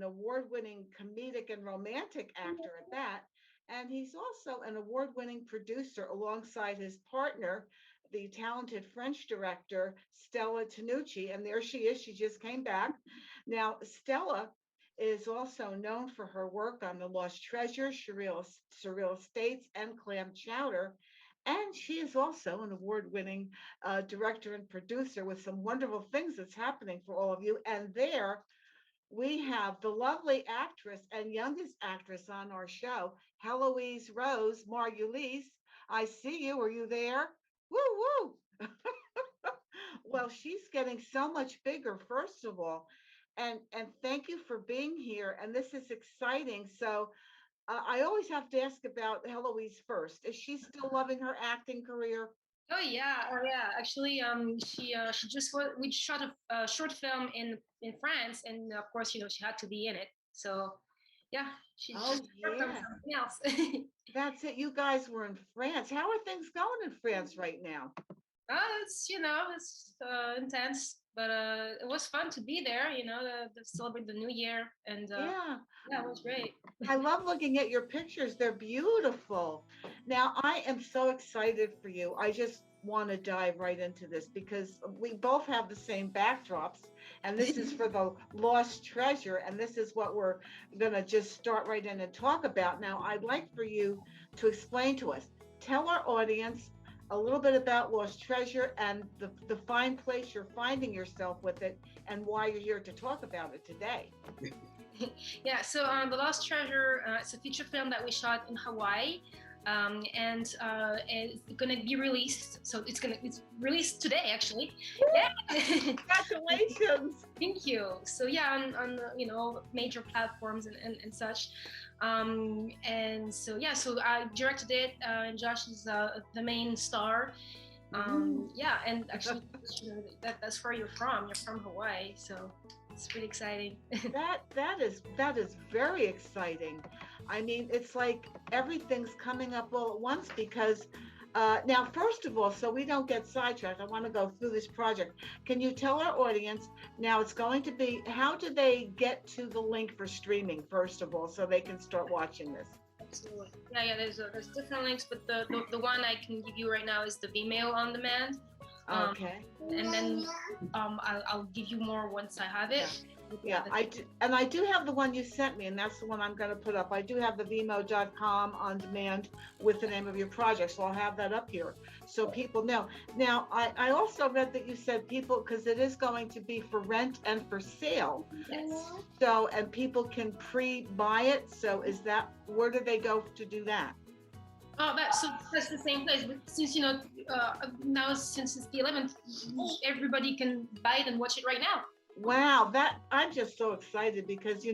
award-winning comedic and romantic actor at that. And he's also an award-winning producer alongside his partner, the talented French director, Stella Tinucci. And there she is. She just came back. Now, Stella is also known for her work on The Lost Treasure, Surreal Estates, and Clam Chowder. And she is also an award-winning director and producer with some wonderful things that's happening for all of you. And there we have the lovely actress and youngest actress on our show, Heloise Rose Margulies. I see you. Are you there? Woo woo. Well, she's getting so much bigger, first of all. And thank you for being here. And this is exciting. So I always have to ask about Heloise first. Is she still loving her acting career? Oh yeah. Actually, she just we shot a short film in France, and of course, she had to be in it. So, yeah, she Oh just worked on yeah, something else. that's it. You guys were in France. How are things going in France right now? It's intense, but it was fun to be there. To celebrate the New Year, and Yeah, yeah, it was great. I love looking at your pictures. They're beautiful. Now, I am so excited for you. I just want to dive right into this because we both have the same backdrops, and this is for the lost treasure, and this is what we're going to just start right in and talk about. Now, I'd like for you to explain to us, tell our audience a little bit about lost treasure and the fine place you're finding yourself with it and why you're here to talk about it today. Yeah, so The Lost Treasure, it's a feature film that we shot in Hawaii. And it's gonna be released. So it's released today, actually. Yeah. Congratulations. Thank you. So yeah, on major platforms and such. And so yeah, so I directed it, and Josh is the main star. Yeah, and actually, that's where you're from. You're from Hawaii, so it's pretty exciting. That is very exciting. I mean, it's like everything's coming up all at once because now, first of all, so we don't get sidetracked, I want to go through this project. Can you tell our audience now it's going to be how do they get to the link for streaming, first of all, so they can start watching this? Absolutely. Yeah. There's different links, but the one I can give you right now is the Vimeo on demand. Okay. And then I'll give you more once I have it. Yeah, I do, and I do have the one you sent me, and that's the one I'm going to put up. I do have the Vimeo.com on demand with the name of your project, so I'll have that up here so people know. Now, I also read that you said people, because it is going to be for rent and for sale. Yes. So, and people can pre-buy it. So, is that where do they go to do that? Oh, that's the same place. But since now since it's the 11th, everybody can buy it and watch it right now. Wow, that I'm just so excited because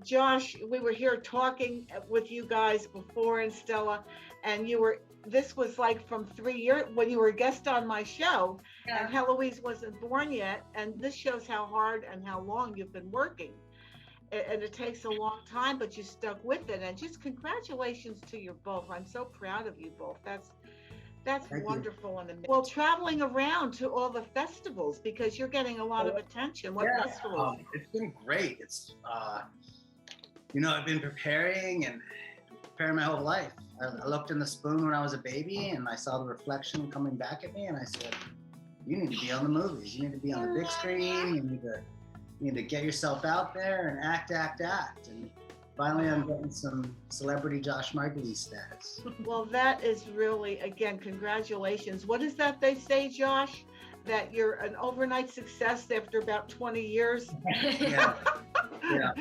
Josh, we were here talking with you guys before and Stella, and this was like from 3 years when you were a guest on my show, Yeah. and Heloise wasn't born yet, and this shows how hard and how long you've been working. And it takes a long time, but you stuck with it. And just congratulations to you both. I'm so proud of you both. That's Thank you. wonderful and amazing. Well, traveling around to all the festivals because you're getting a lot of attention. What festivals? It's been great. It's I've been preparing my whole life. I looked in the spoon when I was a baby and I saw the reflection coming back at me and I said, you need to be on the movies. You need to be on the big screen. You need to get yourself out there and act. And finally, I'm getting some celebrity Josh Margulies status. Well, that is really, again, congratulations. What is that they say, Josh? That you're an overnight success after about 20 years? Yeah. Yeah.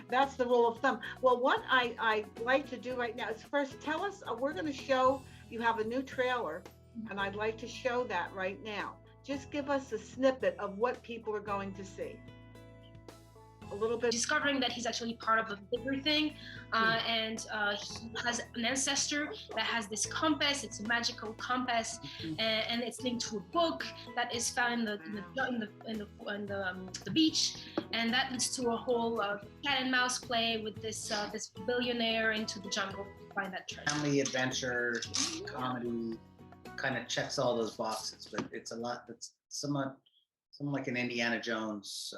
That's the rule of thumb. Well, what I like to do right now is first tell us, we're going to show, you have a new trailer, and I'd like to show that right now. Just give us a snippet of what people are going to see. A little bit. Discovering that he's actually part of a bigger thing, and he has an ancestor that has this compass. It's a magical compass, and it's linked to a book that is found in the beach, and that leads to a whole cat and mouse play with this billionaire into the jungle to find that treasure. Family adventure, comedy, kind of checks all those boxes, but it's a lot that's somewhat like an Indiana Jones.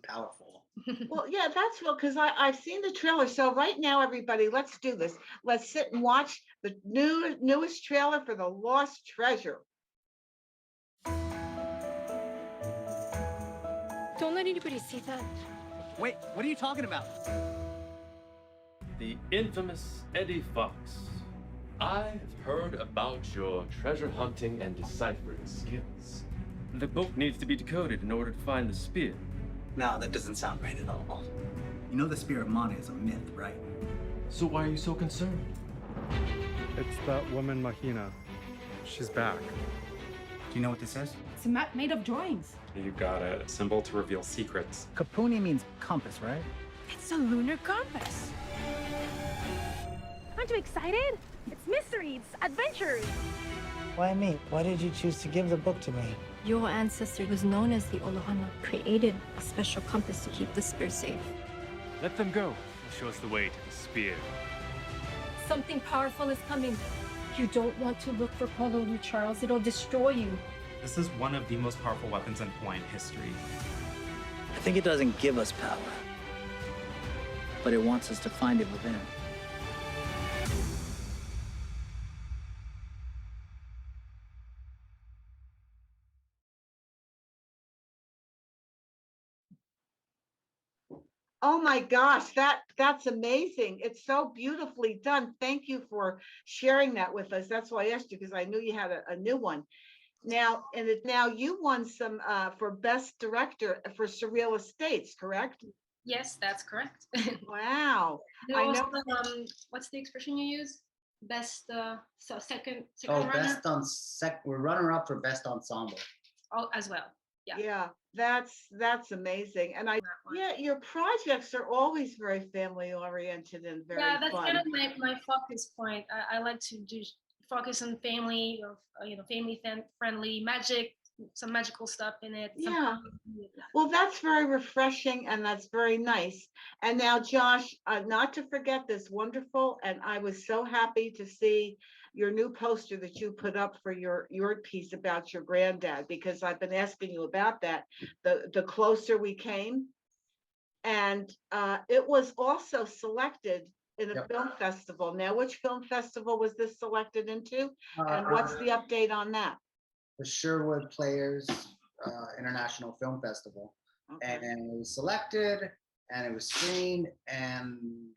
powerful. Well, yeah, that's real because I've seen the trailer. So right now, everybody, let's do this. Let's sit and watch the newest trailer for The Lost Treasure. Don't let anybody see that. Wait, what are you talking about? The infamous Eddie Fox. I've heard about your treasure hunting and deciphering skills. The book needs to be decoded in order to find the spear. No, that doesn't sound right at all. You know the Spear of Mana is a myth, right? So why are you so concerned? It's that woman Mahina. She's back. Do you know what this is? It's a map made of drawings. You got a symbol to reveal secrets. Kapuni means compass, right? It's a lunar compass. Aren't you excited? It's mystery, it's adventures. Why me? Why did you choose to give the book to me? Your ancestor was known as the Olohana, created a special compass to keep the spear safe. Let them go. They'll show us the way to the spear. Something powerful is coming. You don't want to look for Pololu, Charles. It'll destroy you. This is one of the most powerful weapons in Hawaiian history. I think it doesn't give us power, but it wants us to find it within. Oh my gosh, that's amazing. It's so beautifully done. Thank you for sharing that with us. That's why I asked you because I knew you had a new one. Now, now you won some for Best Director for Surreal Estates, correct? Yes, that's correct. Wow. You I also, know. what's the expression you use? Best, so second Oh, runner? best on we're runner up for best ensemble. Oh, as well. Yeah. Yeah, that's amazing. And That one. yeah, your projects are always very family oriented and very Yeah, that's fun. kind of my focus point. I like to do focus on family, of family friendly magic, some magical stuff in it. some Yeah. comedy. Well, that's very refreshing and that's very nice. And now, Josh, not to forget this wonderful, and I was so happy to see your new poster that you put up for your piece about your granddad, because I've been asking you about that, the closer we came. And it was also selected in a Yep. film festival. Now, which film festival was this selected into? Uh, And what's the update on that? the Sherwood Players International Film Festival, Okay. and it was selected, and it was screened, and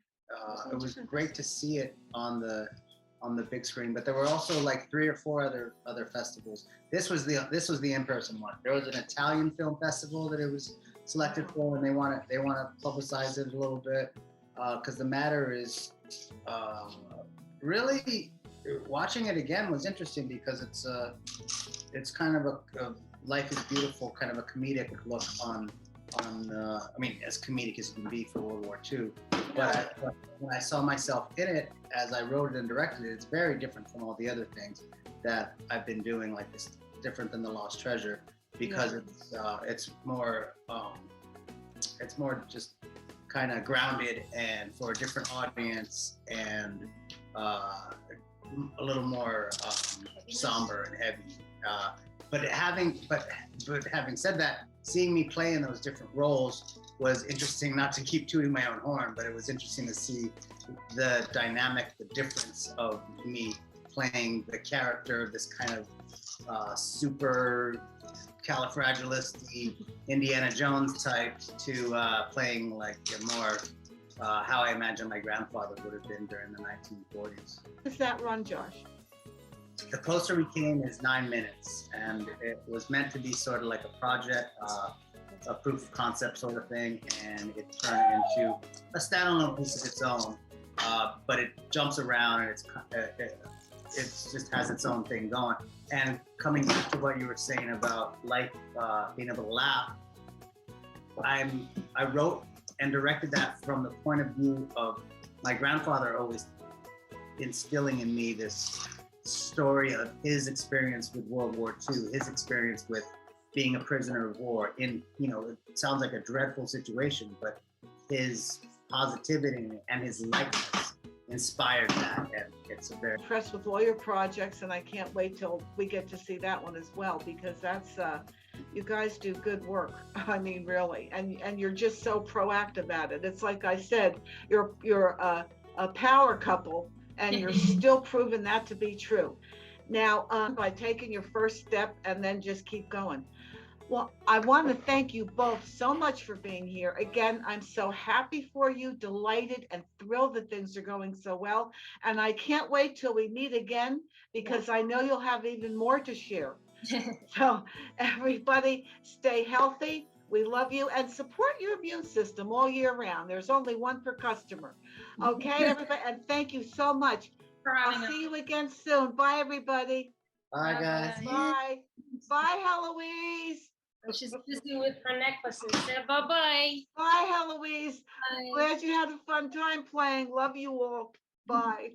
it was great to see it on the big screen. But there were also like 3 or 4 other festivals. This was the in-person one. There was an Italian film festival that it was selected for, and they want to publicize it a little bit because the matter is really watching it again was interesting because it's kind of a Life is Beautiful kind of a comedic look on I mean, as comedic as it can be for World War II. But when I saw myself in it, as I wrote it and directed it, it's very different from all the other things that I've been doing. Like it's different than The Lost Treasure because it's more just kind of grounded and for a different audience and a little more somber and heavy. But having said that, seeing me play in those different roles was interesting. Not to keep tooting my own horn, but it was interesting to see the dynamic, the difference of me playing the character, this kind of super califragilistic Indiana Jones type, to playing like a more how I imagine my grandfather would have been during the 1940s. Does that run, Josh? The Closer We Came is 9 minutes, and it was meant to be sort of like a project, a proof of concept sort of thing, and it turned into a standalone piece of its own. But it jumps around, and it just has its own thing going. And coming back to what you were saying about life, being able to laugh, I wrote and directed that from the point of view of my grandfather always instilling in me this story of his experience with World War II, his experience with being a prisoner of war in, it sounds like a dreadful situation, but his positivity and his lightness inspired that. And it's a very Impressed with all your projects, and I can't wait till we get to see that one as well, because You guys do good work. I mean, really, and you're just so proactive at it. It's like I said, you're a power couple, and you're still proving that to be true. Now, by taking your first step and then just keep going. Well, I want to thank you both so much for being here. Again, I'm so happy for you, delighted and thrilled that things are going so well. And I can't wait till we meet again because I know you'll have even more to share. So everybody stay healthy. We love you and support your immune system all year round. There's only one per customer. Okay, everybody. And thank you so much. I'll see you again soon. Bye, everybody. Bye, guys. Bye. Bye, Heloise. She's busy with her necklaces. Bye-bye. Bye, Heloise. Bye. Glad you had a fun time playing. Love you all. Bye.